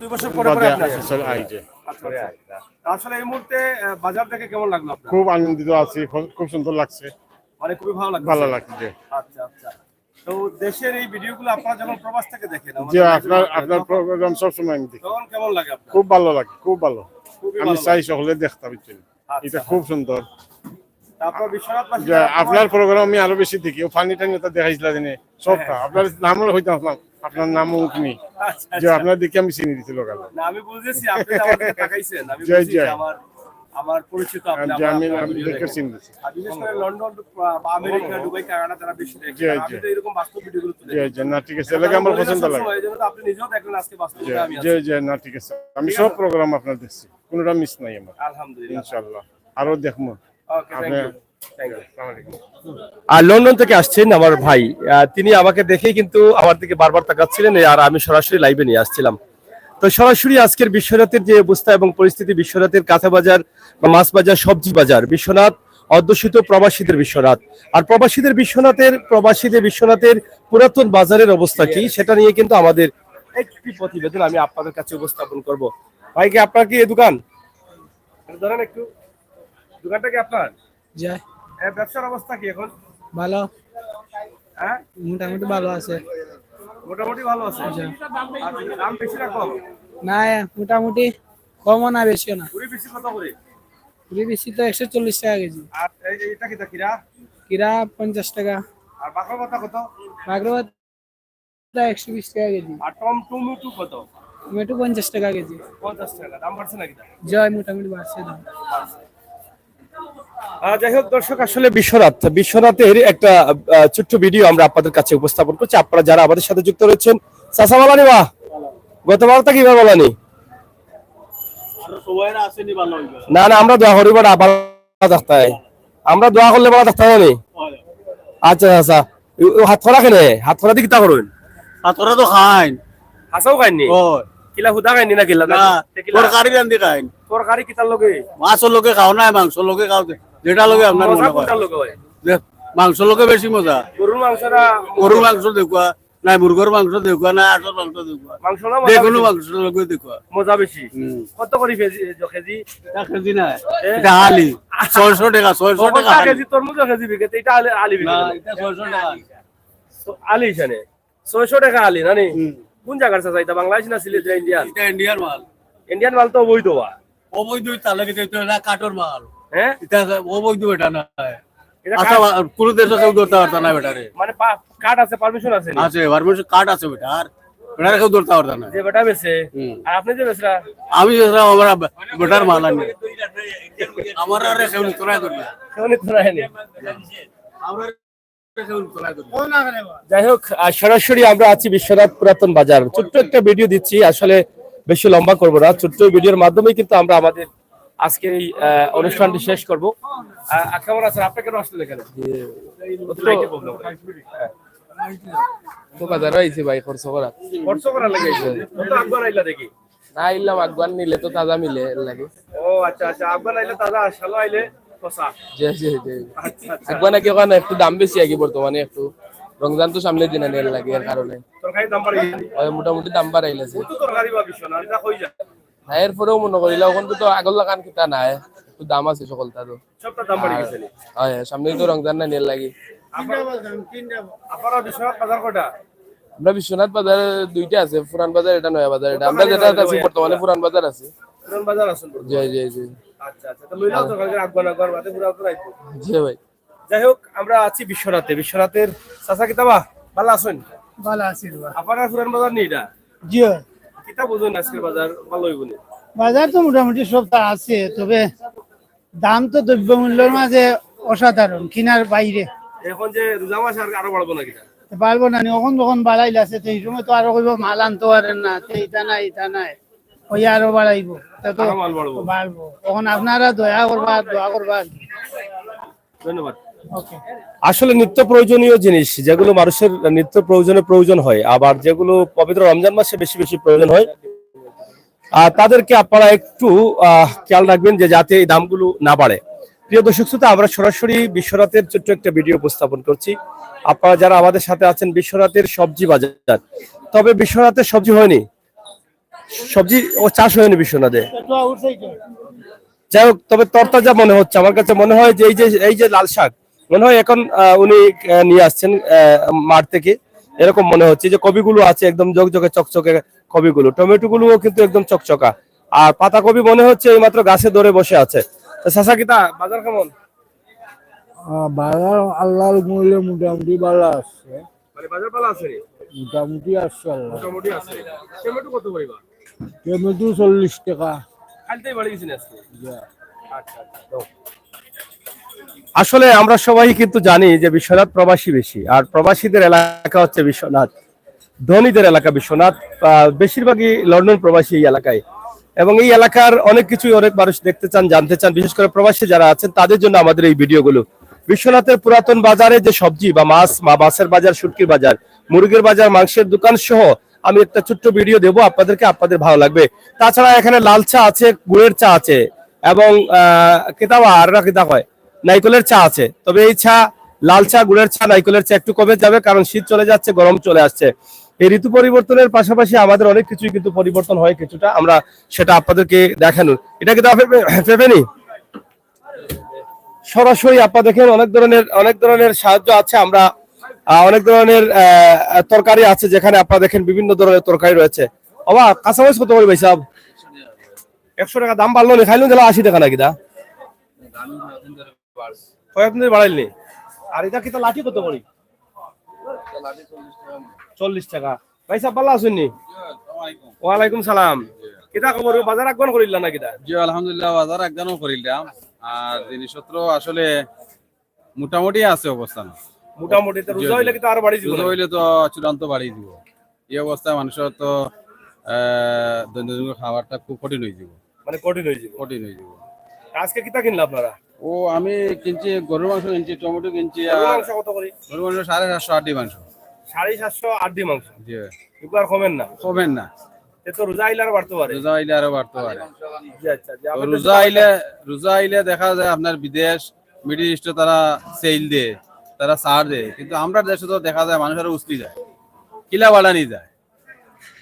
2 বছর পরে আপনি আসলে আইছে। আসলে এই মুহূর্তে বাজার থেকে কেমন লাগলো আপনার? খুব আনন্দিত আছি, খুব সুন্দর লাগছে। মানে খুবই ভালো লাগছে। ভালো লাগছে। আচ্ছা আচ্ছা। তো দেশের এই ভিডিওগুলো আপনারা যখন প্রবাস থেকে দেখেন, যে আপনার প্রোগ্রাম সব সময় আমি দেখি। তখন কেমন লাগে আপনার? খুব ভালো লাগে, খুব ভালো। আমি চাই সকলে দেখতে পাচ্ছেন। এটা খুব সুন্দর। আপনার বিশ্বনাথবাসী যে আপনার প্রোগ্রাম আমি আরো বেশি দেখি। ও ফানি টানি তো দেখাইছিলা দিনে সবটা। আপনার নামও হইতো আপনার নামও উঠনি। যে আপনার দেখে আমি চিনি দিছিল কাল। না আমি বুঝেছি আপনি আমাকে তাকাইছেন। আমি বুঝেছি আমার পরিচিত আপনি আমি দেখে চিনি দিছি। বিশেষ করে লন্ডন বা আমেরিকা দুবাই কানাডা তারা বেশি দেখে। আমি তো এরকম বাস্তব ভিডিওগুলো তুলে। জি না ঠিক আছে। লাগে আমার পছন্দ লাগে। আপনি নিজেও দেখলেন আজকে বাস্তবে আমি আছি। জি না ঠিক আছে। আমি সব প্রোগ্রাম আপনার দেখছি। কোনটা মিস নাই আমার। আলহামদুলিল্লাহ। ইনশাআল্লাহ। আরো দেখমু। Okay thank you. আর লন্ডন থেকে আসছেন আমার ভাই, তিনি আমাকে দেখেই কিন্তু আমার দিকে বারবার তাকাচ্ছিলেন, আর আমি সরাসরি লাইভে নিয়ে আসছিলাম। তো সরাসরি আজকের বিশ্বনাথের যে অবস্থা এবং পরিস্থিতি, বিশ্বনাথের কাঁচা বাজার বা মাছ বাজার, সবজি বাজার, বিশ্বনাথ অধ্যুষিত প্রবাসীদের বিশ্বনাথ, আর প্রবাসীদের বিশ্বনাথের পুরাতন বাজারের অবস্থা কি সেটা নিয়ে কিন্তু আমাদের একটি প্রতিবেদন আমি আপনাদের কাছে উপস্থাপন করব। ভাই কি আপনার কি এই দোকান? ধরেন একটু, দোকানটা কি আপনার? জি। ব্যবসার অবস্থা কি এখন? ভালো। হ্যাঁ মোটামুটি ভালো আছে। মোটামুটি ভালো আছে। দাম বেশি না কম? না মোটামুটি কমও না বেশিও না। পুরি বেশি কত করে? পুরি বেশি তো 140 টাকা কেজি। আর এটা কি কিরা? কিরা 50 টাকা। আর বাকরা পাতা কত? বাকরা পাতা 120 টাকা কেজি। আর টমেটো কত? টমেটো 50 টাকা কেজি। 50 টাকা। দাম বাড়ছে নাকি? জয় মোটামুটি বাড়ছে দাম। যাই হোক দর্শক, আসলে বিশ্বনাথের একটা ছোট্ট ভিডিও আমরা আপনাদের কাছে উপস্থাপন করছি। আপনারা যারা আমাদের সাথে যুক্ত রয়েছেন, চাচা বালানি বা গতবার তা কিভাবে বালানি না না আমরা দোয়া করি বাড়া দেখতাই, আমরা দোয়া করলে বাড়া দেখতে জানি। আচ্ছা আচ্ছা, হাত খরা কেনে হাত খরা দিয়ে কিতা করুন? হাত খরা তো খাইন, হাসাও খাইনি কিলা হুদা খাইনি না কিলা তরকারি রান্ধি খাইন। তরকারি কিতার লগে? মাছের লোকে খাও না, মাংসের লোকে খাও, যেটা লোকে আপনার মনে হয়। মাংসের লোকে বেশি মজা। গরুর মাংস না? গরুর মাংস দেখুয়া না, মুরগির মাংস দেখুয়া না, আটর মাংস দেখুয়া, যেকোনো মাংসের লোকে দেখুয়া মজা বেশি। কত করে কেজি? কেজি না, এটা আলি 600 টাকা। 600 টাকা কেজি তরমুজ কেজি বিকে, এটা আলি বিকে। 600 টাকা আলি এখানে 600 টাকা আলি না নি? কোন জায়গার চাচা এটা? বাংলাদেশ না সিলেট? ইন্ডিয়ান? এটা ইন্ডিয়ান মাল। ইন্ডিয়ান মাল তো অবৈধ বা অবৈধ তাহলে কিন্তু এটা কাটর মাল। হ্যাঁ এটা অবৈধ এটা না। আচ্ছা কোন দেশে কেউ ধরতে পারতা না বেটারে? মানে কার্ড আছে, পারমিশন আছে? আছে, পারমিশন কার্ড আছে বেটা। আর বেটারে কেউ ধরতে পারতা না। যে বেটা বেচে আর আপনি যে বেচরা? আমি আমার বেটার মাল আনি আমার আর কেউ তোরাই ধরি না। যাই হোক, সরাসরি আমরা আছি বিশ্বনাথ পুরাতন বাজার। ছোট্ট একটা ভিডিও দিচ্ছি, আসলে বেশি লম্বা করবো না। ছোট্ট ভিডিওর মাধ্যমে কিন্তু আমরা আমাদের আজকের এই অনুষ্ঠানটি শেষ করবো। কেমন আছেন? আপনি কেন আসলেন এখানে? বাজারে আইছি ভাই, খরচ করা লাগে। আফগান আইলা দেখি না আইলাম, আফগান নিলে তো তাজা মিলে লাগে। ও আচ্ছা আচ্ছা, আফগান আইলে তাজা, শালো আইলে কষা। জি জি জি। আফগানে কি ওখানে একটু দাম বেশি আগে, বর্তমানে একটু রমজান তো সামনে দিনে নেল লাগে, এর কারণে মোটামুটি দাম বাড়াইলেছে। এরপরেও মনে করিলা ওখান তো আগল লাগান কিতা নাই, একটু দাম আছে সকলটা তো। হয় সামনে তো রমজান না নেল লাগে। আমরা বিশ্বনাথ বাজার দুইটা আছে, পুরান বাজার এটা, নয়া বাজার এটা। আমরা যেটা আছি বর্তমানে পুরান বাজার আছে। জি জি জি। জি ভাই। যাই হোক, আমরা আছি বিশ্বনাথের চাচা কিতাবা ভালো আছেন? ভালো আছি। আপনারা পুরান বাজার নেই এটা? জি। কিতা বুঝুন আজকের বাজার ভালো হইব না? বাজার তো মোটামুটি সবটা আছে, তবে দাম তো দ্রব্য মূল্যের মাঝে অসাধারণ, কিনার বাইরে। এখন যে রোজা মাস আরো বাড়বো না কিনা? পারবো না, এখন যখন বাড়াইলে আছে এই সময় তো আরো কইব মাল আনতে পারেন না, এটা নাই ওই আরো বাড়াইব, বাড়বো। তখন আপনারা দয়া করবা, দোয়া করবা। ধন্যবাদ। আসলে নিত্য প্রয়োজনীয় জিনিস যেগুলো মানুষের নিত্য প্রয়োজন হয়, আবার যেগুলো পবিত্র রমজান মাসে বেশি বেশি প্রয়োজন হয়, তাদেরকে আপনারা একটু খেয়াল রাখবেন যে যাতে এই দামগুলো না বাড়ে। প্রিয় দর্শক শ্রোতা, আমরা সরাসরি বিশ্বনাথের ছোট্ট একটা ভিডিও উপস্থাপন করছি। আপনারা যারা আমাদের সাথে আছেন, বিশ্বনাথের সবজি বাজার। তবে বিশ্বনাথের সবজি হয়নি, সবজি ও চাষ হয়নি বিশ্বনাথে। তো উঠছেই তো। যাই হোক, তবে তরতাজা মনে হচ্ছে আমার কাছে। মনে হয় যে এই যে লাল শাক মনে হয় এখন উনি নিয়ে আসছেন মাঠ থেকে, এরকম মনে হচ্ছে। যে কবিগুলো আছে একদম জকজকে চকচকে কবিগুলো, টমেটো গুলোও কিন্তু একদম চকচকা, আর পাতা কবি মনে হচ্ছে এই মাত্র গাছে ধরে বসে আছে। তো চাচা কিতা বাজার কেমন? বাজার আল্লাহর মূল্যে মোটামুটি ভালো আসছে, মানে বাজার পালা আছে রে? মোটামুটি আসছে আল্লাহ। মোটামুটি আছে। টমেটো কত করিবা? টমেটো 40 টাকা। কালতেই বাড়ি গেছিস আজকে? আচ্ছা আচ্ছা দাও। আসলে আমরা সবাই কিন্তু জানি যে বিশ্বনাথ প্রবাসী বেশি, আর প্রবাসীদের এলাকা হচ্ছে বিশ্বনাথ, ধনীদের এলাকা বিশ্বনাথ। বেশিরভাগই লন্ডন প্রবাসী এই এলাকায়, এবং এই এলাকার অনেক কিছুই অনেক মানুষ দেখতে চান, জানতে চান, বিশেষ করে প্রবাসী যারা আছেন তাদের জন্য আমাদের এই ভিডিওগুলো। বিশ্বনাথের পুরাতন বাজারে যে সবজি বা মাছ, মাছের বাজার, শুটকির বাজার, মুরগির বাজার, মাংসের দোকান সহ আমি একটা ছোট্ট ভিডিও দেবো আপনাদেরকে, আপনাদের ভালো লাগবে। তাছাড়া এখানে লাল চা আছে, গুড়ের চা আছে, এবং কেতাবা আর কিতা হয় নাইকলের চা আছে। তবে এই চা, লাল চা, গুড়ের চা, নাইকলের চা একটু কমে যাবে, কারণ শীত চলে যাচ্ছে, গরম চলে আসছে। এই ঋতু পরিবর্তনের পাশাপাশি আমাদের অনেক কিছুই কিন্তু পরিবর্তন হয় কিছুটা, আমরা সেটা আপনাদেরকে দেখানো। এটা কিন্তু পেপেনি সরাসরি আপনারা দেখেন অনেক ধরনের সাহায্য আছে। আমরা অনেক ধরনের তরকারি আছে, যেখানে আপনারা দেখেন বিভিন্ন ধরনের তরকারি রয়েছে। বাবা কাঁচামরিচ কত করে ভাই সাহেব? 100 টাকা দাম বাড়লো না, খাইলো দিল 80 টাকা নাকি? দা কয়েকদিন বাড়াইলি। আর এটা কি তো লাঠি কত করি? 40 টাকা। ভাই সাহেব ভালো আছেন নি? ওয়ালাইকুম সালাম। কিতা খবর? বাজার আগমন করিলা না কিতা? জি আলহামদুলিল্লাহ, বাজার একদমও করিলাম। আর জিনিসপত্র আসলে মোটামুটি আছে অবস্থান। মোটামুটি তো রোজা হইলে কিন্তু আরো বাড়ি দিব। রোজা হইলে তো চূড়ান্ত বাড়িয়ে দিব। এই অবস্থায় মানুষের তো দৈনন্দিন খাবারটা খুব কঠিন হয়ে যাব। মানে কঠিন হয়ে যাব। কঠিন হয়ে যাব। আজকে কিতা কিনলা আপনারা? ও আমি কিনছি গরুর মাংস কিনছি, টমেটো কিনছি। গরুর মাংস কত করে? গরুর মাংস 750 আড্ডি মাংস। 750 আড্ডি মাংস। জি একবার কমেন না? কমেন না। এ তো রোজা আইলে আর বাড়তে পারে। রোজা আইলে আরো বাড়তে পারে। জি আচ্ছা। তো রোজা আইলে দেখা যায় আপনার বিদেশ, মিডল ইস্টে তারা সেল দেয়, তারা ছাড় দেয়, কিন্তু আমরা দেশে তো দেখা যায় মানুষের উস্তি যায়, কিলা বাড়ানি যায়।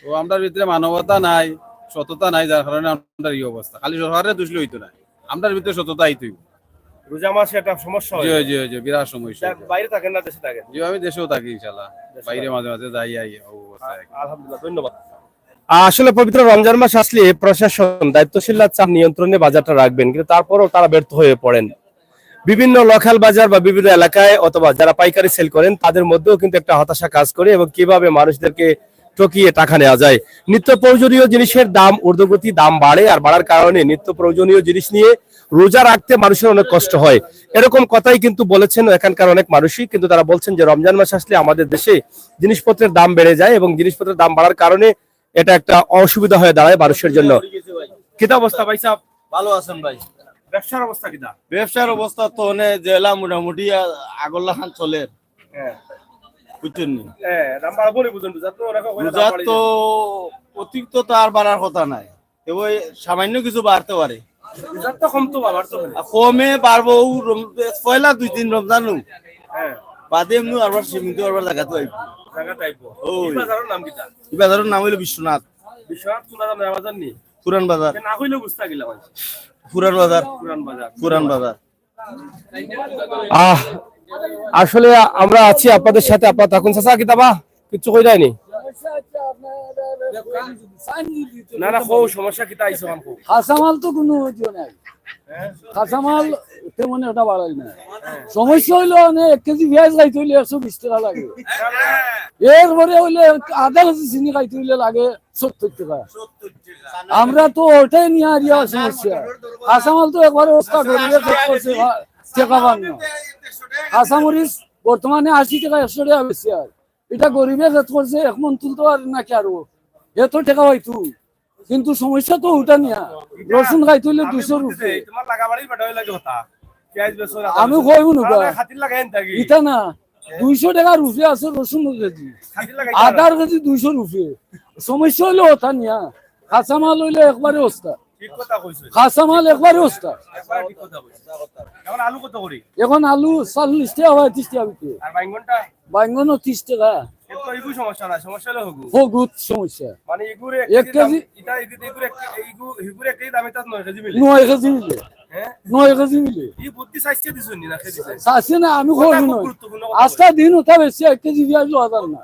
তো আমরা ভিতরে মানবতা নাই, সততা নাই, যার কারণে আমাদের এই অবস্থা। খালি সরকারের দোষ লইতো না, আমরা ভিতরে সততা আইতই। রোজা মাসে একটা সমস্যা হয়। জি জি জি, বিরাট সমস্যা। বাইরে থাকেন না দেশে থাকেন? জি আমি দেশেও থাকি ইনশাআল্লাহ, বাইরে মাঝে মাঝে যাই অবস্থায়। আলহামদুলিল্লাহ, ধন্যবাদ। আসলে পবিত্র রমজান মাস আসলে প্রশাসন দায়িত্বশীলরা চাপ নিয়ন্ত্রণে বাজারটা রাখবেন, কিন্তু তারপরও তারা ব্যর্থ হয়ে পড়েন। বিভিন্ন লোকাল বাজার বা বিভিন্ন এলাকায় অথবা যারা পাইকারি সেল করেন তাদের মধ্যেও কিন্তু একটা হতাশা কাজ করে, এবং কিভাবে মানুষদেরকে ঠকিয়ে টাকা নেওয়া যায়। নিত্য প্রয়োজনীয় জিনিসের দাম ঊর্ধ্বগতি, দাম বাড়ে, আর বাড়ার কারণে নিত্য প্রয়োজনীয় জিনিস নিয়ে রোজা রাখতে মানুষের অনেক কষ্ট হয়। এরকম কথাই কিন্তু বলেছেন এখানকার অনেক মানুষই। কিন্তু তারা বলছেন যে রমজান মাস আসলে আমাদের দেশে জিনিসপত্রের দাম বেড়ে যায়, এবং জিনিসপত্রের দাম বাড়ার কারণে এটা একটা অসুবিধা হয়ে দাঁড়ায় মানুষের জন্য। কিতা অবস্থা ভাই সাহেব? ভালো আছেন ভাই? ব্যবসার অবস্থা কিতা? ব্যবসার অবস্থা তো জেলা মোটামুটি আগল্লা খান চলে, হ্যাঁ বুঝছেন নি? দাম বাড়াবো নি বুঝুন। রোজা তো অনেক হয় না, দাম রোজা বাড়ি তো যায়। অতিরিক্ত তো আর বাড়ার কথা নাই, তবে সামান্য কিছু বাড়তে পারে। রোজা তো কম তো বাড়তো না। আর কমে পারবো পয়লা 2-3 রমজান হ্যাঁ, বাদে এমনি আবার সীমিত আবার জায়গা তো আইব। জায়গা টাইপো। ওই। এই বাজারের নাম কিতা? এই বাজারের নাম হইলো বিশ্বনাথ বিশ্বনাথ কোনা দাম বাজার নি? পুরান বাজার। না কইলে বুঝতা গিলা ভাই। পুরান বাজার, পুরান বাজার। পুরান বাজার। আসলে আমরা আছি আপনাদের সাথে, আপনারা থাকুন। চাচা কিতাবা কিছু কই যায়নি? না না, কো সমস্যা কিতা আইছো কাম কো? কাঁচামাল তো কোনো ইয়ে নাই, কাঁচামাল তেমন ওটা বাড়াই না। সমস্যা হইলো 1 কেজি পেঁয়াজ খাইতে হইলে 120 টাকা লাগে, এরপরে হইলে আধা কেজি চিনি খাইতে হইলে লাগে 70 টাকা। আমরা তো ওটাই নিয়ে আরিয়া সমস্যা। কাঁচামাল তো একবারে অবস্থা করিয়ে করছে টাকা বান্ন। কাঁচামরিচ বর্তমানে 80 টাকা 100 টাকা বেশি, আর এটা গরিবে রেট করছে, এক মন তুলতে পারে নাকি আরো এত টাকা হয়তো। কিন্তু সমস্যা তো ওটা নিয়া, রসুন খাইতে হইলে 200 রুপি। তোমার লাগাবাড়ি বাড়াই লাগে কথা। পেঁয়াজ বেচো না। আমি কইব না খাতির লাগাইন থাকি। এটা না 200 টাকা রুপি আছে রসুন কেজি, খাতির লাগাই। আদার কেজি 200 রুপি। সমস্যা হইলে ওটা নিয়া, কাঁচামাল হইলে একবারে অবস্থা, ঠিক কথা কইছো। কাঁচামাল একবারে অবস্থা। একবার ঠিক কথা কইছো। এখন আলু কত করি? এখন আলু 40 টাকা হয়, 30 টাকা বিক্রি। আর বাইঙ্গনটা? বাইঙ্গনও 30 টাকা। একটু ইগু সমস্যা না, সমস্যা হলো হগু। বহুত সমস্যা মানে ইগুরে এক কেজি এটা ইগুরে ইগুরে একই দামে তাত 9 কেজি মিলে। 9 কেজি মিলে হ্যাঁ 9 কেজি মিলে এই বুদ্ধি সাইজে দিছুন না খেয়ে দিছে। চাষি না আমি করবো না গুরুত্বপূর্ণ আজটা দিন ওটা বেশি 1 কেজি পেঁয়াজ লো হাজার না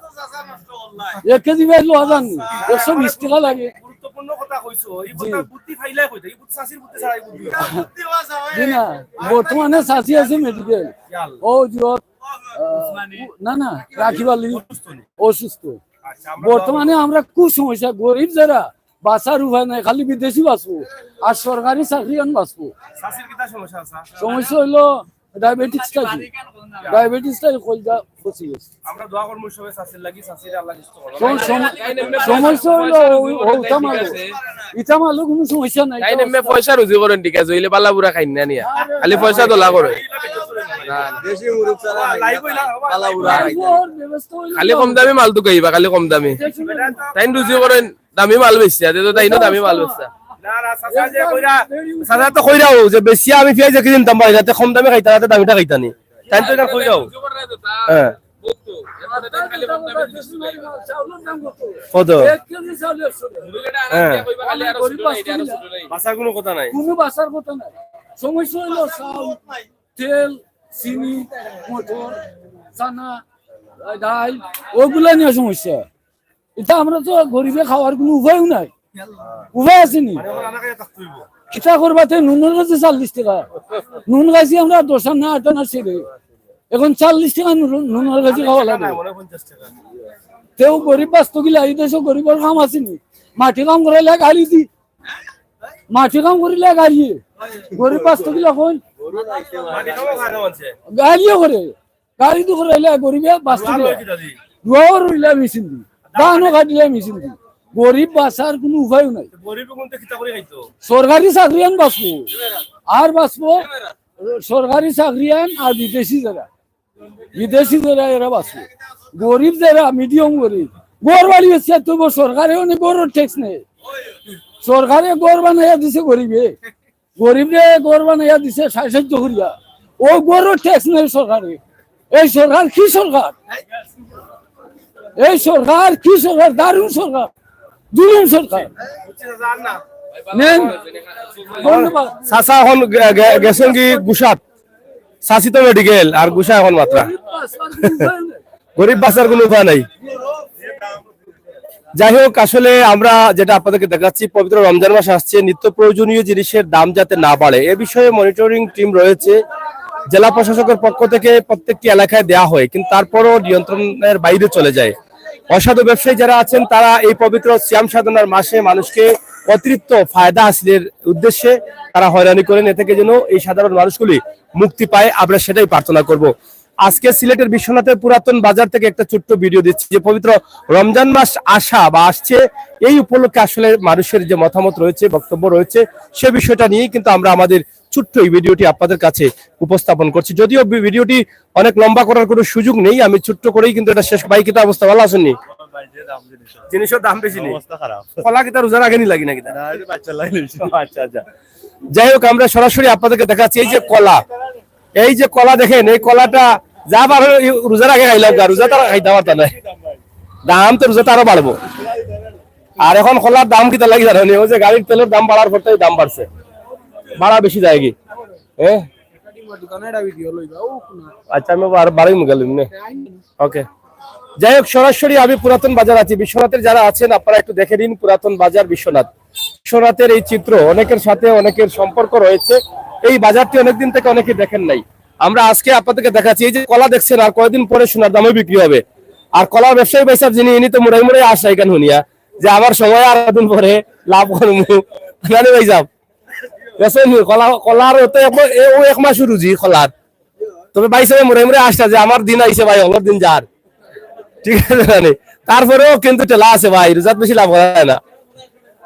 1 কেজি পেঁয়াজ লো হাজার না 120 টাকা লাগে গুরুত্বপূর্ণ কথা কইছো। এই বুদ্ধি ফাইলাই কইতা, এই বুদ্ধি সাসির বুদ্ধি ছাড়াই বুদ্ধি। না বর্তমানে চাষি আছে মেডিকেল ও যত না না রাখিবালি অসুস্থ আচ্ছা আমরা বর্তমানে আমরা খুব সমস্যা গরিব যারা বাঁচার উপায় নাই খালি বিদেশি বাঁচবো আর সরকারি চাকরি আন বাঁচবো সাসির কিটা সমস্যা আছে? সমস্যা হইলো ডায়াবেটিসটা কলজা ফসি গেছে আমরা দোয়া করব সবাই সাসির লাগি, সাসির আল্লাহ নিশ্চিত করবে। সমস্যা হইলো ইতামালো কোনো সমস্যা নাই তাই নেমে পয়সা রুজি করেন ঠিক আছে, হইলে পাল্লা বুড়া খাই না নিয়া খালি পয়সা তোলা করে বেশি মুরুব ছাড়া লাইভ হইলা পালা উড়া ব্যবস্থা হইলো খালি কম দামি মাল তো কইবা, খালি কম দামি তাই রুজি করেন দামি মাল বেচছে তো তাই না দামি মাল বেচছে না না সাসা যে কইরা সাদা তো কইরাও যে বেশি আমি পেঁয়াজ একদিন কিনতাম ভাই যাতে কম দামে খাইতা যাতে দামিটা খাইতানি তাই তো এটা কইরাও হ্যাঁ কত হ্যাঁ বাসার কোনো কথা নাই। কোনো বাসার কথা নাই সমস্যা হইলো চাউল তেল চিনি মটর চানা ডাল ওগুলা নিয়ে সমস্যা এটা আমরা তো গরিবে খাওয়ার কোনো উপায়ও নাই উপায় আসেনি এখন আমাকে তাকইব। কিতা করবাতে নুনের কাছে 40 টাকা নুন গাছি আমরা 10 না 8 না ছেড়ে এখন 40 টাকা নুনের কাছে খাওয়া লাগে মনে 50 টাকা। তেও গরিব বাস্তু গিলা এই দেশে গরিবের কাম আসেনি মাটি কাম করাইলে গাড়ি দি মাটি কাম করিলে গাড়ি গরিব বাস্তু গিলা কোন মাটি খাওয়া খায় না মানছে। গাড়িও করে গাড়ি তো করাইলে গরিবে বাস্তু ভালো কিটা দি। রোয়ার রইলে মেশিন দি ধানও কাটিলে মেশিন দি গরিব বাঁচার কোনো উপায় নাই গরিব কোনতে কিটা করে খাইতো। সরকারি চাকরি আন বাঁচবো আর বাঁচবো সরকারি চাকরি আন আর বিদেশি যারা এরা বাঁচবো গরিব যারা মিডিয়াম গরিব গড় বাড়ি হচ্ছে তো সরকারে অনেক গড়ের ট্যাক্স নেই সরকারে গড় বানাইয়া দিছে গরিবে গড় বানাইয়া দিছে 60 করিয়া ও গড়ের ট্যাক্স নেই সরকারে এই সরকার কি সরকার দারুণ সরকার জুলুম সরকার নেন ধন্যবাদ চাচা এখন গেছেন কি গুসাত চাচি তো মেডিকেল আর গুসা এখন মাত্রা গরিব বাঁচার কোনো উপায় নাই যাই হোক আসলে আমরা যেটা আপনাদেরকে দেখাচ্ছি পবিত্র রমজান মাস আসছে নিত্য প্রয়োজনীয় জিনিসের দাম যাতে না বাড়ে এ বিষয়ে মনিটরিং টিম রয়েছে জেলা প্রশাসকের পক্ষ থেকে প্রত্যেকটি এলাকায় দেওয়া হয় কিন্তু তারপরও নিয়ন্ত্রণের বাইরে চলে যায় অসাধু ব্যবসায়ী যারা আছেন তারা এই পবিত্র সিয়াম সাধনার মাসে মানুষকে অতিরিক্ত ফায়দা হাসিলের উদ্দেশ্যে তারা হয়রানি করেন এ থেকে যেন এই সাধারণ মানুষগুলি মুক্তি পায় আমরা সেটাই প্রার্থনা করব আজকে সিলেটের বিশ্বনাথের পুরাতন বাজার থেকে একটা ছোট্ট ভিডিও দিচ্ছি যে পবিত্র রমজান মাস আসা বা আসছে এই উপলক্ষে আসলে মানুষের যে মতামত রয়েছে বক্তব্য রয়েছে সে বিষয়টা নিয়েই কিন্তু আমরা আমাদের ছোট্ট এই ভিডিওটি আপনাদের কাছে উপস্থাপন করছি যদিও ভিডিওটি অনেক লম্বা করার কোনো সুযোগ নেই আমি ছোট্ট করেই কিন্তু এটা শেষ ভাই কিতা অবস্থা ভালো আছেননি জিনিসের দাম বেশি নেই কলা কিতা রোজার আগে নি লাগি না কিতা আচ্ছা আচ্ছা যাই হোক আমরা সরাসরি আপনাদেরকে দেখাচ্ছি এই যে কলা দেখেন এই কলাটা যা পারো রোজার আগে খাইলাম রোজা তারা খাইতে পারতাম না দাম তো রোজা আরো বাড়বো আর এখন কলার দাম কিতা লাগি জানি ওই যে গাড়ির তেলের দাম বাড়ার পর দাম বাড়ছে ভাড়া বেশি যায় কি আচ্ছা আমি আর বাড়ি গেলাম না ওকে যাই হোক সরাসরি আমি পুরাতন বাজার আছি বিশ্বনাথের যারা আছেন আপনারা একটু দেখে নিন পুরাতন বাজার বিশ্বনাথের এই চিত্র অনেকের সাথে অনেকের সম্পর্ক রয়েছে এই বাজারটি অনেকদিন থেকে অনেকে দেখেন নাই আমরা আজকে আপনাদেরকে দেখাচ্ছি এই যে কলা দেখছেন আর কয়েকদিন পরে সোনার দামে বিক্রি হবে আর কলার ব্যবসায়ী পয়সা যিনি ইনি তো মোড়াই আসা এখানে শুনিয়া যে আমার সময় আর দিন পরে লাভ করবো জানি ভাই যাব কলার এক মাস রুজি কলার তবে বাইসে মোড়াই আসা যে আমার দিন আইসে ভাই আমার দিন যার ঠিক আছে জানি তারপরেও কিন্তু টেলা আছে ভাই রোজাত বেশি লাভ করা যায় না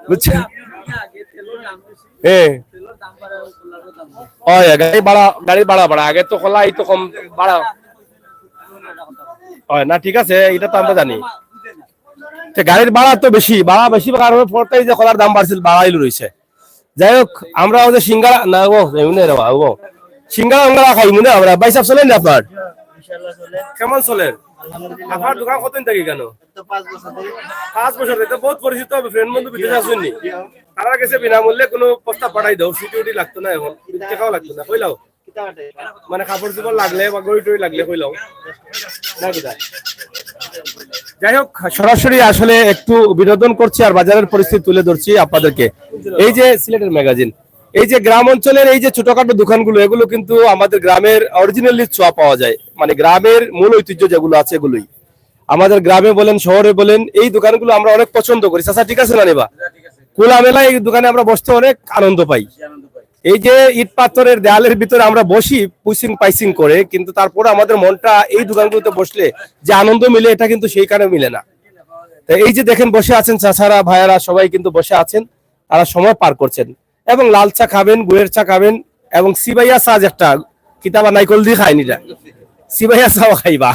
বুঝছেন গাড়ি বাড়া আগে তো কলা এই তো কম বাড়া হয় না ঠিক আছে এটা তো আমরা জানি গাড়ির ভাড়া তো বেশি কারণে পরটাই যে কলার দাম বাড়ছিল বাড়াইল রয়েছে যাই হোক আমরা যে সিঙ্গারা না সিঙ্গারা আমরা খাই মনে আমরা বাইসাব চলেন না আপনার কেমন চলে আপনার দোকান কতদিন থাকি কেন 5 বছর তো বহুত পরিচিত ফ্রেন্ড বন্ধু বিদেশে আসেন নি তারা গেছে বিনামূল্যে কোনো প্রস্তাব পাঠাই দাও সিকিউরিটি লাগতো না এখন টাকাও লাগতো না কইলাও মানে কাপড় চোপড় লাগলে বা গড়ি টড়ি লাগলে কইলাও না কিটা যাই হোক সরাসরি আসলে একটু বিনোদন করছি আর বাজারের পরিস্থিতি তুলে ধরছি আপনাদেরকে। এই যে সিলেটের ম্যাগাজিন, এই যে গ্রাম অঞ্চলের এই যে ছোটখাটো দোকানগুলো, এগুলো কিন্তু আমাদের গ্রামের অরিজিনালি ছোঁয়া পাওয়া যায়, মানে গ্রামের মূল ঐতিহ্য যেগুলো আছে এগুলোই আমাদের গ্রামে বলেন শহরে বলেন এই দোকানগুলো আমরা অনেক পছন্দ করি। চাচা ঠিক আছে না নিবা? খোলামেলায় এই দোকানে আমরা বসতে অনেক আনন্দ পাই। এই যে ইট পাথরের দেয়ালের ভিতরে আমরা বসি পুইসিং পাইসিং করে, কিন্তু তারপরে আমাদের মনটা এই দোকানগুলোতে বসলে যে আনন্দ মিলে এটা কিন্তু সেই কারণে মিলে না। তো এই যে দেখেন বসে আছেন চাচারা ভাইয়ারা সবাই কিন্তু বসে আছেন, তারা সময় পার করছেন এবং লাল চা খাবেন, গুড়ের চা খাবেন এবং সিবাইয়া চা একটা কিতাবা নাইকল দিয়ে খায়নি না, সিবাইয়া চাও খাইবা।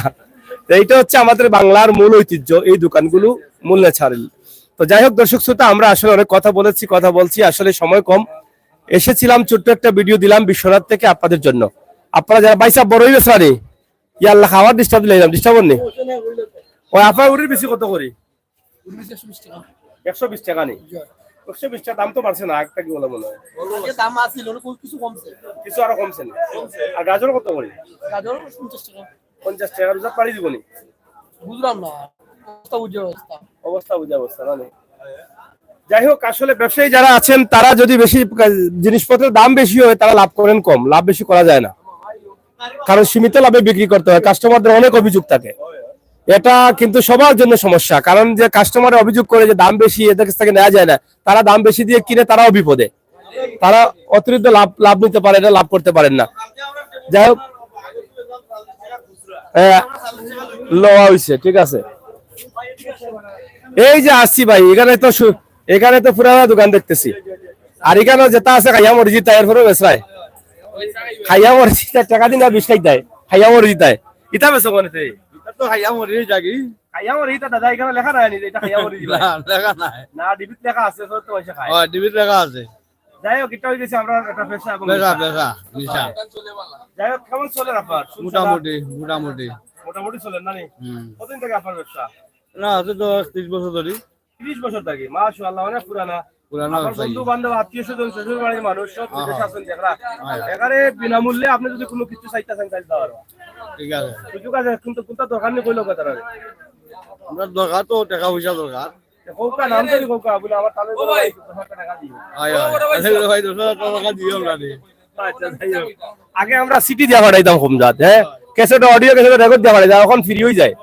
তো এইটা হচ্ছে আমাদের বাংলার মূল ঐতিহ্য, এই দোকানগুলো মূল ছাড়িল। তো যাই হোক দর্শক শ্রোতা, আমরা আসলে অনেক কথা বলছি, আসলে সময় কম। এসেছিলাম ছোট্ট একটা ভিডিও দিলাম বিশ্বনাথ থেকে আপনাদের জন্য। আপনারা যারা বাইসা বড় হইবে সারি ইয়াল্লাহ খাওয়ার ডিস্টার্ব দিলাম, ডিস্টার্ব নেই। ওই আপনার উড়ির বেশি কত করি? 120 টাকা নেই। 120 টাকা দাম তো বাড়ছে না, একটা কি বলে মনে হয় দাম আছে কিছু কমছে, কিছু আরো কমছে না। আর গাজর কত করি? গাজর 50 টাকা। 50 টাকা রোজা পাড়ি দিবনি? বুঝলাম না অবস্থা বুঝে অবস্থা না। যাই হোক আসলে ব্যবসায়ী যারা আছেন তারা যদি বেশি জিনিসপত্রের দাম বেশি হয় তারা লাভ করেন কম, লাভ বেশি করা যায় না, কারণ সীমিত লাভে বিক্রি করতে হয়। কাস্টমারদের অনেক অভিযোগ থাকে, এটা কিন্তু সবার জন্য সমস্যা। কারণ যে কাস্টমার অভিযোগ করে যে দাম বেশি, এদের কাছ থেকে নেওয়া যায় না, তারা দাম বেশি দিয়ে কিনে তারাও বিপদে, তারা অতিরিক্ত লাভ নিতে পারে না, লাভ করতে পারেন না। যাই হোক লওয়া হয়েছে, ঠিক আছে। এই যে আসছি ভাই, এখানে তো পুরানা দোকান দেখতেছি, আর এখানে যেটা আছে খাইয়া মরিজি তাই এরপরে বেসরায় খাইয়া মরিজি টাকা দিন 20 টাকা দেয়, খাইয়া মরিজি তাই ইটা বেশি কোনে তো খাইয়া মরি জাগি খাইয়া মরি এটা দাদা এখানে লেখা নাই এটা খাইয়া মরি লেখা নাই না, ডিবিট লেখা আছে তো পয়সা খায়। ও ডিবিট লেখা আছে, যাই হোক এটা হইছে আমরা একটা পেশা এবং লেখা লেখা নিশা যাই হোক কেমন চলে আপনার? মোটামুটি মোটামুটি চলে না নি? কতদিন থেকে আপনার ব্যবসা? না আছে তো 30 বছর ধরে। 30 বছর থেকে, মাশাআল্লাহ অনেক পুরানা। আমার বন্ধু বান্ধব আত্মীয় স্বজন শ্বশুর বাড়ির মানুষ সব বিদেশে আছেন দেখরা, এখানে বিনামূল্যে আপনি যদি কোনো কিছু চাইতেছেন চাই দেওয়া পারবা। ঠিক আছে, সুযোগ আছে, কিন্তু কোনটা দরকার নেই কইলো কথা রে আমরা দরকার তো টাকা পয়সা দরকার। কোকা নাম ধরি কোকা বলে আমার তালে টাকা দিও। ভাই 200 টাকা দিও আমরা দে। আচ্ছা যাই হোক, আগে আমরা সিটি দিয়া পাঠাইতাম কম জাত, হ্যাঁ ক্যাসেট অডিও ক্যাসেট রেকর্ড দিয়া পাঠাই, এখন ফ্রি হয়ে যায়।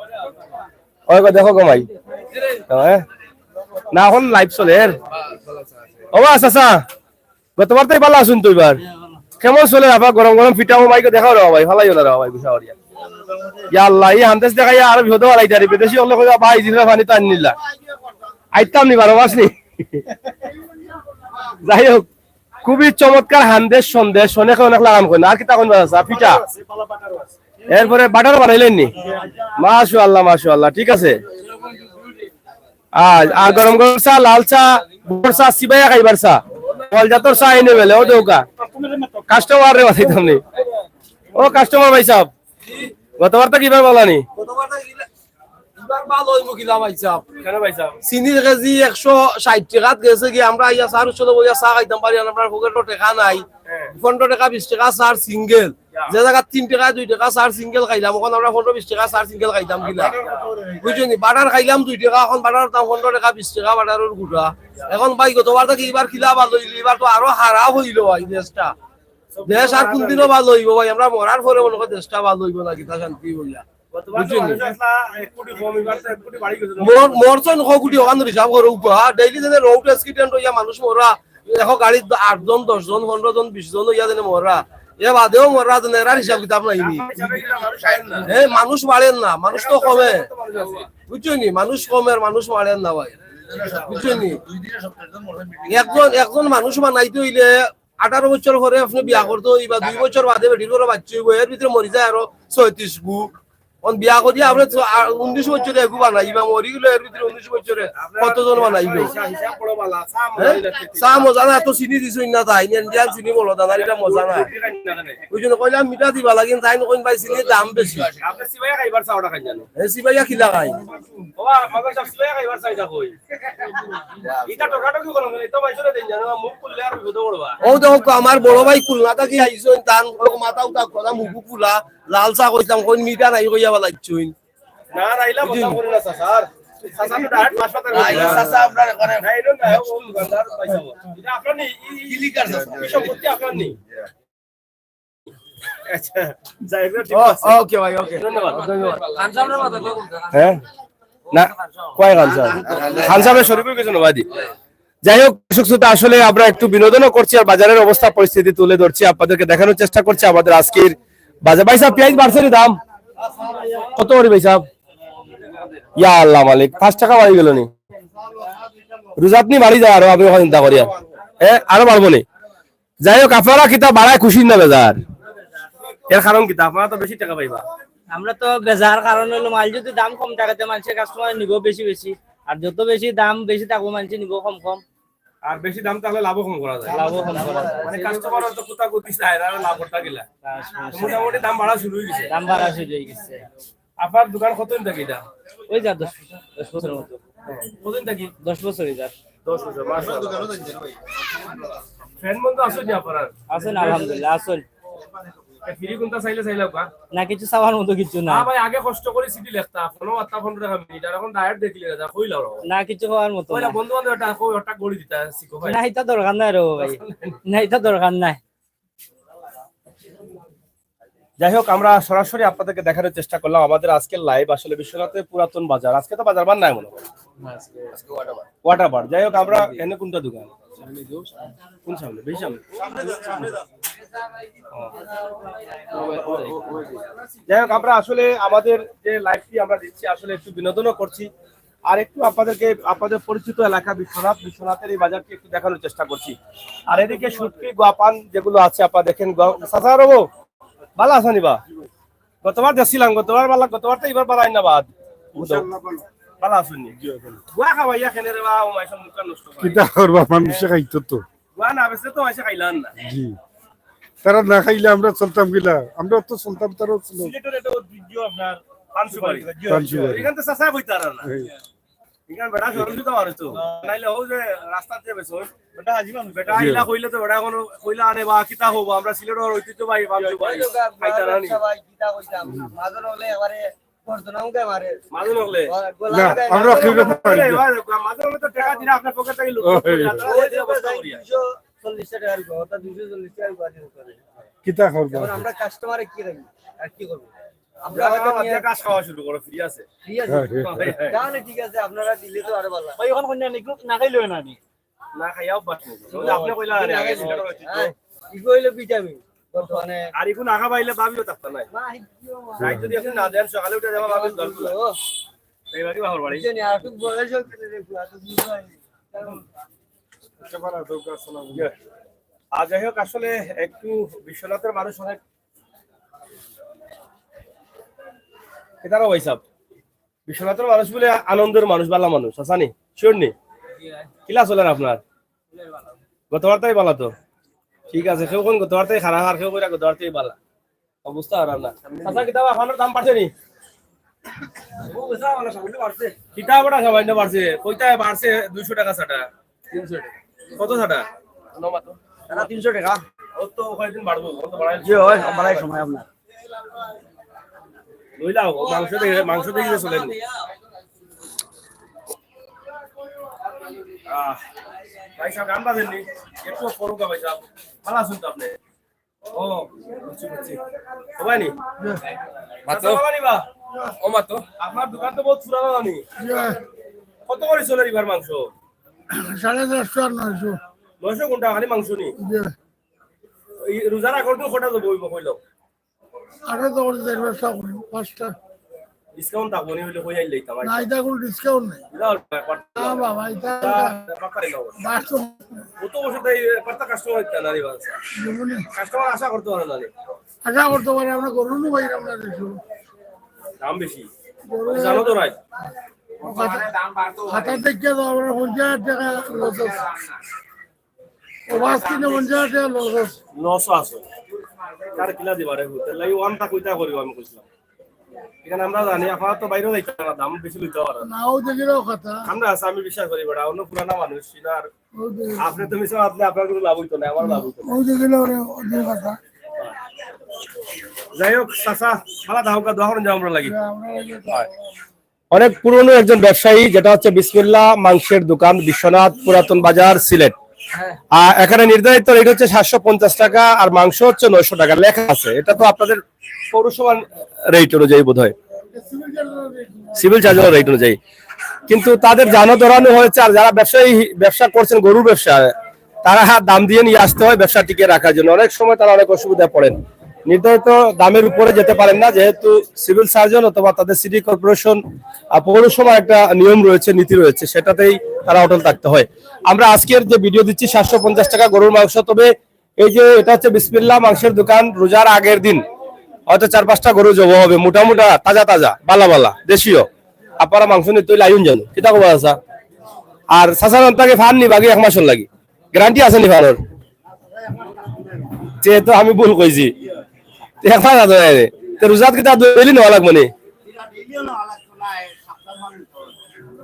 ওই দেখো কমাই হ্যাঁ না, এখন লাইভ চলে ও আচ্ছা গতবার তাই ভালো আসুন তো, এবার কেমন চলে আপনার গরম গরম পিঠাও মাইকে দেখাও রে ভাই, ভালাই হলো রে ভাই বিষা করিয়া আল্লাহ এই হান্দেশ দেখাইয়া আর বিহত বাড়াই তারি বিদেশি হলে ভাই জিনিস পানি তো আনি নিলা আইতাম নি 12 মাস নি। যাই হোক খুবই চমৎকার হান্দেশ সন্দেশ, অনেক অনেক লাগান করেন। আর কি তখন পিঠা এরপরে বাটার বানাইলেন নি? মাশাআল্লাহ ঠিক আছে। আর গরম গরম চা, লাল চা, বড় চা, সিবাইয়া খাইবার চা, কলজাতর চা এনে বেলে ও দেউকা কাস্টমার রে বাতাইতাম নি। ও কাস্টমার ভাই সাহেব গতবার তো কিভাবে বলানি? চিনির কেজি 160 টাকাত গেছে কি, আমরা ইয়া চার উৎসব বইয়া চা খাইতাম পারি, আমরা পকেটে টাকা নাই, 15 টাকা 20 টাকা চার সিঙ্গেল, যে জায়গা 3 টাকা 2 টাকা চার সিঙ্গেল খাইলাম, এখন আমরা 15-20 টাকা চার সিঙ্গেল খাইতাম কিনা বুঝলি। বাটার খাইলাম 2 টাকা, এখন বাটার দাম 15 টাকা 20 টাকা বাটারের গুড়া। এখন ভাই গতবার থেকে এবার খিলা ভালো হইল, এবার তো আরো খারাপ হইল ভাই দেশটা। দেশ আর কোনদিনও ভালো হইব ভাই, আমরা মরার পরে মনে করি দেশটা ভালো হইব না, কিতা শান্তি হইয়া মরছেন কোটি ওখান হিসাব করো ডেইলি যেন রোড অ্যাক্সিডেন্ট হইয়া মানুষ মরা, দেখো গাড়ির 8 জন 10 জন 15 জন 20 জন হইয়া যেন মরা, এ বাদেও মরা যেন এরার হিসাব কিতাব নাইনি। মানুষ মারেন না, মানুষ তো কমে বুঝছো নি, মানুষ কমের মানুষ মারেন না ভাই বুঝছো নি। একজন মানুষ বানাইতে হইলে 18 বছর পরে আপনি বিয়া করতে হইবা, 2 বছর বাদে বেটির করে বাচ্চা হইব, এর ভিতরে মরি যায় আরো 36 গু বিয়া করি আমরা 19 বছরে একু বানাইবা মরি গেলে এর ভিতরে 19 বছরে কতজন বানাইবে হিসাব বড় বালা চা মজা না এত চিনি দিছই না তাই ইন্ডিয়ান চিনি বলো দাদা এটা মজা না ওই জন্য কইলাম মিঠা দিবা লাগে তাই নকইন ভাই চিনির দাম বেশি আপনি সিবাইয়া খাইবার চাওটা খাই জানো এ সিবাইয়া খিলা খাই ওয়া মাদার সব সিবাইয়া খাইবার চাইতা কই এটা টকাটকি করো না তো বাইসরে দেন জানো মুখ খুললে আর বিপদ পড়বা ও দেখো আমার বড় ভাই খুলনা থাকি আইছই তান মাথা উঠা কথা মুখ ফুলা লাল চা কইতাম কই মিঠা নাই কইয়া বলাইছই না রাইলা কথা করি না স্যার চাচা তো ডাইরেক্ট হাসপাতালে চাচা আপনার করে না এটা না ও দোকানদার পয়সা এটা আপনার নি ইলিকার কি সম্পত্তি আপনার নি আচ্ছা যাই হোক ঠিক আছে ওকে ভাই ওকে ধন্যবাদ হ্যাঁ না কয় খান সাহেব খান সাহেবের শরীফের কিছু নবাদি যাই হোক দর্শক শ্রোতা, আসলে আমরা একটু বিনোদনও করছি আর বাজারের অবস্থা পরিস্থিতি তুলে ধরছি, আপনাদেরকে দেখানোর চেষ্টা করছি আমাদের আজকের বাজার। ভাই সাহেব পেঁয়াজ বাড়ছে নি দাম কত করে ভাই সাহেব? ইয়া আল্লাহ মালিক 5 টাকা বাড়ি গেল নি, রোজাতনি বাড়ি যায় আরো, আপনি চিন্তা করিয়া আরো বাড়বো নি। যাই হোক আপনারা কিতা বাড়ায় খুশি না বেজার? এর কারণ কি আপনারা তো বেশি টাকা পাইবা। আমরা তো বেজার কারণ হলো মাল যদি দাম কম থাকাতে মানুষের কাস্টমার নিব বেশি বেশি, আর যত বেশি দাম বেশি থাকবো মানুষ নিব কম কম, আর বেশি দাম তাহলে লাভ কম করা যায়, লাভও কম করা যায়। মানে কাস্টমার তো কোথা কোথি চায় আর লাভ করতে গেলা মোটামুটি দাম বাড়া শুরু হয়ে গেছে। দাম বাড়া শুরু হয়ে গেছে। আপনার দোকান কতদিন থাকি এটা? ওই যা 10 বছরের মতো। কতদিন থাকি? 10 বছরই যা। 10 বছর মাশাআল্লাহ। ফ্রেন্ড বন্ধু আছে নি আপনার? আছেন আলহামদুলিল্লাহ আছেন। ফ্রি কোনটা চাইলে চাইলাও কা না কিছু চাওয়ার মতো কিছু না। ভাই আগে কষ্ট করে সিটি লেখতা, ফোনও আত্তা 15 টাকা মিনিট, আর এখন ডাইরেক্ট দেখলি না কইলাও না কিছু খাওয়ার মতো কইলা না। বন্ধু বান্ধব এটা কই ওটা গড়ি দিতা শিখো ভাই। না এটা দরকার নাই রে ভাই, না এটা দরকার নাই। যাই হোক আমরা সরাসরি আপনাদেরকে দেখানোর চেষ্টা করলাম আমাদের আজকের লাইভ আসলে বিশ্বনাথের পুরাতন বাজার। আজকে তো বাজার বার নাই মনে হয়, ওয়াটার বার। যাই হোক আমরা এনে কোনটা দোকান কোন সামনে বেশি সামনে? যাই হোক আমরা আসলে আমাদের যে লাইভটি আমরা দিচ্ছি আসলে একটু বিনোদনও করছি আর একটু আপনাদেরকে আপনাদের পরিচিত এলাকা বিশ্বনাথের এই বাজারটি একটু দেখানোর চেষ্টা করছি। আর এদিকে শুটকি গোয়াপান যেগুলো আছে আপনারা দেখেন। চাচা রবো ভালো আছেন? বা গতবার যাচ্ছিলাম, গতবার তো এবার বাড়াই না বাদ ভালো আছেন গুয়া খাওয়াই এখানে রে বা ও মাইসব মুখ নষ্ট করে কিতা করবা, মানুষে খাইতো তো। গুয়া না বেসে তো মাইসে খাইলাম না। জি, তারা না খাইলে আমরা চলতাম গিলা, আমরা তো চলতাম, তারাও ছিল। সিলেটের এটা ঐতিহ্য আপনার পানসুবাড়ি, পানসুবাড়ি। এখান তো চাচা বইতার না এখানে বেটা সরঞ্জি তো আর তো নাইলে ও যে রাস্তাতে বেসো বেটা জীবন বেটা আইলা কইলে তো বেটা কোনো কইলা আরে বা কিতা হবো আমরা সিলেটের ঐতিহ্যবাহী পানসুবাড়ি খাইতার আনি মাঝে হলে এবারে করদনাউকে মারে মাঝে হলে না, আমরা খাইলে পারি না। মাঝে হলে তো টাকা দিনা আপনার পকেট থেকে লুট কিতা করবা? আমরা কাস্টমারে কি রাখি আর কি করব? আমরা হয়তো কাজ খাওয়া শুরু করো, ফ্রি আছে ঠিক আছে তাহলে ঠিক আছে, আপনারা দিলে তো আরো ভালো। ভাই এখন কন্যা না খাইলো না নি না খাইয়াও বাট আপনি কইলা আরে আগে সিলেটের ঐতিহ্য কি কইলে ভিটামিন বর্তমানে আর এখন আগা পাইলে ভাবিও থাকতা নাই রাই যদি আপনি না দেন সকালে উঠে যাবা ভাবেন দরকার এই বাড়ি বাহর বাড়ি জানি আর খুব বয়স হচ্ছে দেখো এত বুঝাই আর যাই হোক আসলে একটু বিশ্বনাথের মানুষ অনেক এটারও হিসাব বিশ্বনাথের মানুষ বলে আনন্দের মানুষ, বালা মানুষ আসানি শিওর নি কিলা চলেন আপনার? গতবারটাই বালা তো ঠিক আছে, কেউ কোন গতবারটাই খারাপ আর কেউ কইরা গতবারটাই বালা অবস্থা আর না। আচ্ছা কিতাব আপনার দাম বাড়ছে নি? কিতাব ওটা সামান্য বাড়ছে, কইতায় বাড়ছে 200 টাকা ছাটা 300 টাকা কত ছাটা তারা 300 টাকা ও তো কয়েকদিন বাড়বো কত বাড়াই জি হয় বাড়াই সময় আপনার লইলাও মাংস দেখে চলেন ভাই সাহেব গান বাজেননি একটু করুকা ভাই সাহেব ভালো আছেন তো আপনি? ও বুঝছি ও ভাই নি মাতো বাবানি বা ও মাতো আপনার দোকান তো বহুত পুরানো জানি কত করে চলে এবার মাংস? 950 আর 900 900 কোনটা খালি মাংস নি রোজার আগর তো কটা তো বইব কইলো আগে তো করে 5টা ডিসকাউন্ট থাকবো নি হইলে কই আইলেই তামাই না, এটা কোনো ডিসকাউন্ট নেই। দাও না বাবা, এটা বাকারি দাও বাস্তব কত বছর তাই কত কাস্টমার হইতা নারী বাস কাস্টমার আশা করতে পারে না আশা করতে পারে আমরা করুন ভাই, আমরা দেখো দাম বেশি জানো তো রাই হাতার থেকে আমরা 50,000 টাকা লস ও বাস কিনে 50,000 টাকা লস নশো আছে কার কিলা দিবারে হতে লাগি ওয়ানটা কইতা করিব আমি কইছিলাম এখানে আমরা জানি আপাতত বাইরেও যাইতে না দাম বেশি লইতে পারে নাও দেখিলেও কথা আমরা আছে আমি বিশ্বাস করি বড় অন্য পুরানা মানুষ আর আপনি তুমি সব আপনি আপনার কোনো লাভ হইতো না আমার লাভ হইতো না ও দেখিলেও ওদের কথা যাই হোক চাচা ভালো থাকুক দোয়া করেন আমরা লাগি অনেক পুরনো একজন ব্যবসায়ী, যেটা হচ্ছে বিসমিল্লাহ মাংসের দোকান, বিশ্বনাথ পুরাতন বাজার, সিলেট। এখানে নির্ধারিত রেট হচ্ছে 750 টাকা আর মাংস হচ্ছে 900 টাকা লেখা আছে। এটা তো আপনাদের পৌরসভার রেট অনুযায়ী বোধ হয়, সিভিল চার্জের রেট অনুযায়ী। কিন্তু তাদের জানো ধরানো হয়েছে, আর যারা ব্যবসা করছেন গরুর ব্যবসা, তারা দাম দিয়ে নিয়ে আসতে হয় ব্যবসা টিকে রাখার জন্য। অনেক সময় তারা অনেক অসুবিধা পড়েন, নির্ধারিত দামের উপরে যেতে পারেন না, যেহেতু সিভিল সার্জন অথবা তাদের সিটি কর্পোরেশন পৌরসভার একটা নিয়ম রয়েছে, নীতি রয়েছে, সেটাতেই তারা অটল থাকতে হয়। আমরা আজকের যে ভিডিও দিচ্ছি 750 টাকা গরুর মাংস। তবে এই যে এটা হচ্ছে বিসমিল্লাহ মাংসের দোকান, রোজার আগের দিন হয়তো 4-5টা গরু জব হবে, মোটা তাজা তাজা বালা দেশীয়। আপনারা মাংস নিতে হইলে আইন জানো কিতা কবা আছে। আর সাসানটাকে ফান নি বাকি 1 মাসের লাগি গ্যারান্টি আছে নি ফানোর? যেহেতু আমি ভুল কইছি, রোজাত কিতা দইলি নেওয়া লাগবে নি,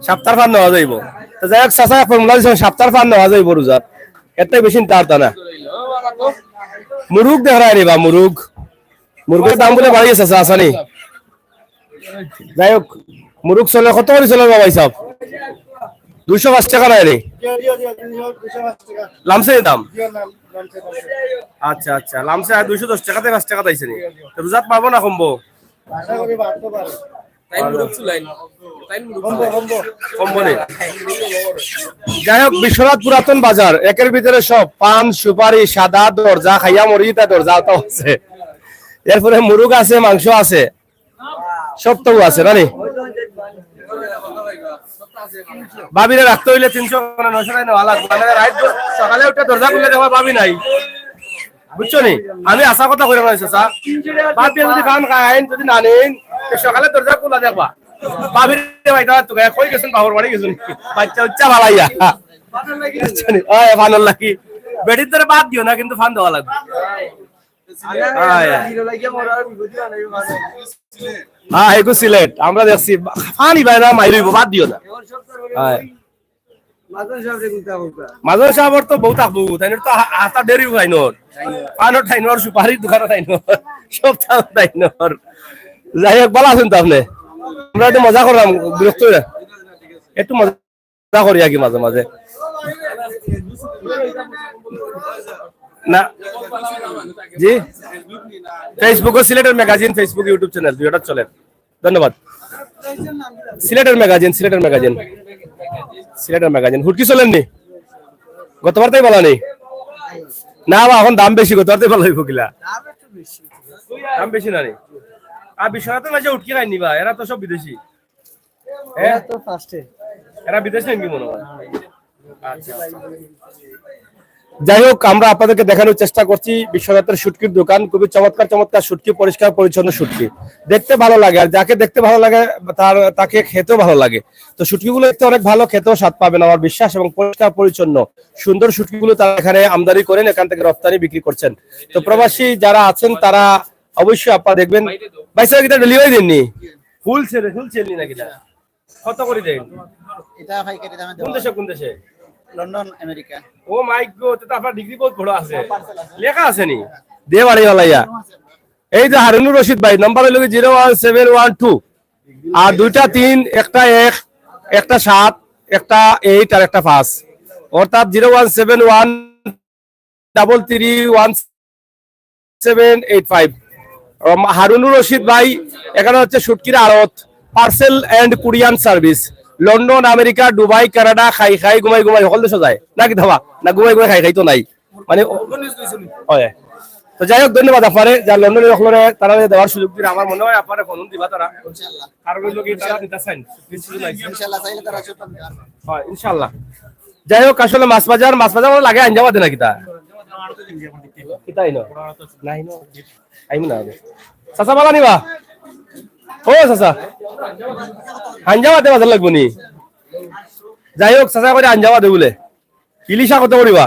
সপ্তাহ ফান নেওয়া যাইব। যাই হোক চাচা ফর্মুলা দিচ্ছেন, সপ্তাহ ফান নেওয়া যাইব রোজাত, এটাই বেশি তার তা না। মুরুগ দেখায় নি বা মুরগের দাম বলে বাড়ি গেছে আসানি। যাই হোক মুরুগ চলে কত করে চলে বাবা সব? 205 টাকা নাই রে লামসে দাম। আচ্ছা আচ্ছা, লামসে 210 টাকাতে 5 টাকা দিয়েছে নি। রোজাত পাবো না কমবো? যাই হোক বিশ্বনাথ পুরাতন বাজার, একের ভিতরে সব পান সুপারি সাদা দরজা খাইয়া মরি তা দরজা আছে। এরপরে মুরুগ আছে, মাংস আছে, সব তো আছে নানি। বাবিরে রাখতে হইলে 300 900 টাকা নেওয়া লাগবে। সকালে উঠে দরজা খুলে দেখো বাবি নাই, বুঝছো নি? আমি আশা কথা কইরা বলছি স্যার, বাবি যদি খান খাইন, যদি না নেন সকালে দরজা খোলা দেখবা বাবিরে ভাইটা তো কই গেছেন, বাবুর বাড়ি গেছেন, বাচ্চা উচ্চা ভালাইয়া ফানোর লাগি। বেডির ধরে বাদ দিও না, কিন্তু ফান দেওয়া লাগবে। হ্যাঁ এগু সিলেট আমরা দেখছি, ফানি ভাই না মাইরিব বাদ দিও না। মাজন সাহেবর তো বহুত আবু তাইনর তো হাতা দেরি ভাইনর, পানর ঠাইনর, সুপারির দোকানের ঠাইনর, সব ঠাইনর। যাই হোক ভালো আছেন তো আপনি? আমরা একটু মজা করলাম, বিরক্ত হই না, একটু মজা করি আর কি মাঝে মাঝে না। জি ফেসবুক ও সিলেটের ম্যাগাজিন, ফেসবুক ইউটিউব চ্যানেল দুইটা চলে। ধন্যবাদ। সিলেটের ম্যাগাজিন হুটকি চলেননি? গতবার তাই বলা নেই না বা এখন দাম বেশি, গতবার তাই বলা হইব কিলা দাম বেশি না রে। আর বিশ্বনাথের মাঝে উটকি খাইনি বা এরা তো সব বিদেশি, এরা বিদেশি নাকি মনে হয়। যাই হোক আমরা আপনাদেরকে দেখানোর চেষ্টা করছি বিশ্বনাথের শুটকির দোকান। খুবই চমৎকার শুটকি, পরিষ্কার পরিচ্ছন্ন শুটকি, দেখতে ভালো লাগে, আর যাকে দেখতে ভালো লাগে তাকে খেতেও ভালো লাগে। তো শুটকিগুলো দেখতে অনেক ভালো, খেতেও স্বাদ পাবেন আমার বিশ্বাস, এবং পরিষ্কার পরিচ্ছন্ন সুন্দর শুটকিগুলো তারা এখানে আমদানি করেন, এখান থেকে রপ্তানি বিক্রি করছেন। তো প্রবাসী যারা আছেন তারা অবশ্যই আপনারা দেখবেন। ভাই স্যার এটা ডেলিভারি দেননি? ফুল ছেলে নাকি না? কত করে দেন এটা? ভাই কেটে দামে কোন দেশে? London, America. Oh my god, এটা আপনার ডিগ্রি বহুত বড় আছে, লেখা আছে নি? দে বাড়ি वाला এই যে হারুনুর রশিদ ভাই, নাম্বার হলো 01712, আর 2টা 3, একটা 1, একটা 7, একটা 8 আর একটা 5, অর্থাৎ 01713311785। হারুনুর রশিদ ভাই এখানে হচ্ছে শুটকির আড়ত, parcel and courier service, London, America, Dubai, Canada, খাই ঘুমাই সকল দেশে যায় নাকি ধাবা না? ঘুমাই খাই তো নাই মানে। তো যাই হোক ধন্যবাদ আপনারে, যা লন্ডনে রাখলে তারা দেওয়ার সুযোগ দিন। আমার মনে হয় আপনারা ফোন দিবা তারা, কারণ ইনশাল্লাহ। যাই হোক আসলে মাছ বাজার লাগে আঞ্জা বাদে না কিতা কিতাই নাই না আইম না চাচা বালা নিবা ও চাচা আঞ্জাবাদে বাজার লাগবো নি যাই হোক চাচা করে আঞ্জাবাদে বলে ইলিশা কত করিবা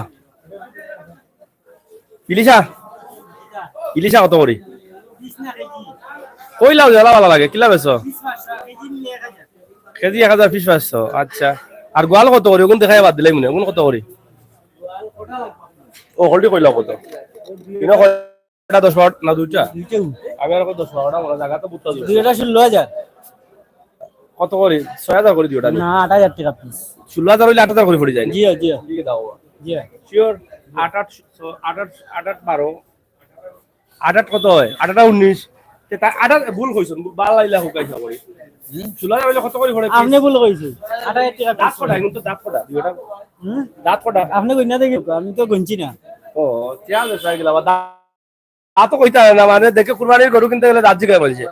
ইলিশা ইলিশা কত করি কইলাও জ্বালা ভালো লাগে কিলা বেছো কেজি 1000 পিস 500 আচ্ছা আর গোয়াল কত করি ওগুন দেখাই বাদ দিলাই মনে ওগুন কত করি ও হলটি কইলাও কত কিনা কয়টা 10 বারো না দুইটা আমি আর 10 বারোটা বড় জায়গা তো বুঝতে দিই দুইটা 16000 কত করি 6000 করে দিওটা না 8000 টাকা পিস 16000 হইলে 8000 করে পড়ে যায় না জি জি দিয়ে দাও জি শিওর 8 12 8 কত হয় 8 19 তে তা 8 ভুল কইছন বাল লাইলা হুকাইছা করি 16000 হইলে কত করে পড়ে আপনি ভুল কইছেন 8000 টাকা দাঁত কটা কিন্তু দাঁত কটা দিওটা দাঁত কটা আপনি কইনা দেখি আমি তো গঞ্জি না ও চাল হয়ে গেল দাঁত কইতা না মানে দেখে কুরবানির গরু কিনতে গেলে দাঁত জিগায় বলছে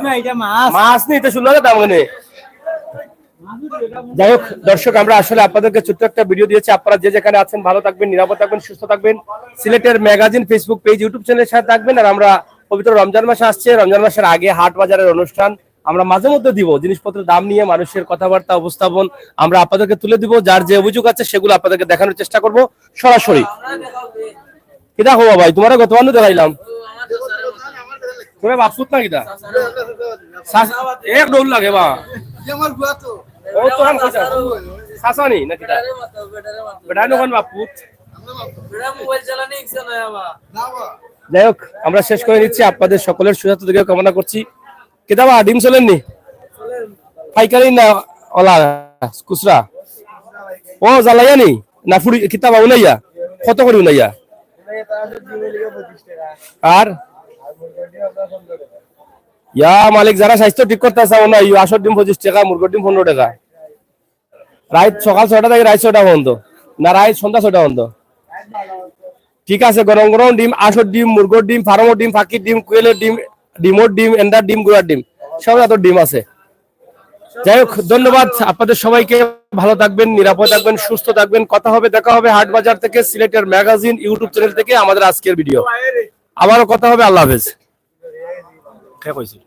না এটা মাছ মাছ নেই তো 16000 দাম মানে যাই হোক দর্শক আমরা আসলে আপনাদেরকে ছোট্ট একটা ভিডিও দিয়েছি আপনারা যে যেখানে আছেন ভালো থাকবেন নিরাপদ থাকবেন সুস্থ থাকবেন সিলেটের ম্যাগাজিন ফেসবুক পেজ ইউটিউব চ্যানেলের সাথে থাকবেন আর আমরা পবিত্র রমজান মাস আসছে রমজান মাসের আগে হাট বাজারের অনুষ্ঠান আমরা মাঝে মধ্যে দিব জিনিসপত্রের দাম নিয়ে মানুষের কথাবার্তা উপস্থাপন আমরা আপনাদেরকে তুলে দিব যার যে অভিযোগ আছে সেগুলো আপনাদেরকে দেখানোর চেষ্টা করব সরাসরি কি দেখো ভাই তোমার গতবার দেখাইলাম তোরে বাপুত না কিটা এক ডোল লাগে বা ও তো হাম কইতা সাসানি না কিটা বেটা নখন বাপুত যাই হোক আমরা শেষ করে নিচ্ছি আপনাদের সকলের সুস্বাস্থ্য দিকে কামনা করছি কিতাবা ডিম চলেননি পাইকারি না ওলা খুচরা ও জ্বালাইয়া নি না ফুড়ি কিতাবা উনাইয়া কত করে উনাইয়া আর ইয়া মালিক যারা স্বাস্থ্য ঠিক করতে চাও না ইউ 8 ডিম 25 টাকা মুরগির ডিম 15 টাকা রাত সকাল 6টা থেকে রাত 6টা পর্যন্ত না রাত সন্ধ্যা 6টা পর্যন্ত ঠিক আছে গরম গরম ডিম 8 ডিম মুরগির ডিম ফার্মের ডিম ফাঁকির ডিম কুয়েলের ডিম ডিমোর ডিম এন্ডার ডিম গুড়ার ডিম সব এত ডিম আছে যাই হোক ধন্যবাদ আপনাদের সবাইকে ভালো থাকবেন নিরাপদ থাকবেন সুস্থ থাকবেন কথা হবে দেখা হবে হাট বাজার থেকে সিলেটের ম্যাগাজিন ইউটিউব চ্যানেল থেকে আমাদের আজকের ভিডিও আবারও কথা হবে আল্লাহ হাফেজ কে কইছি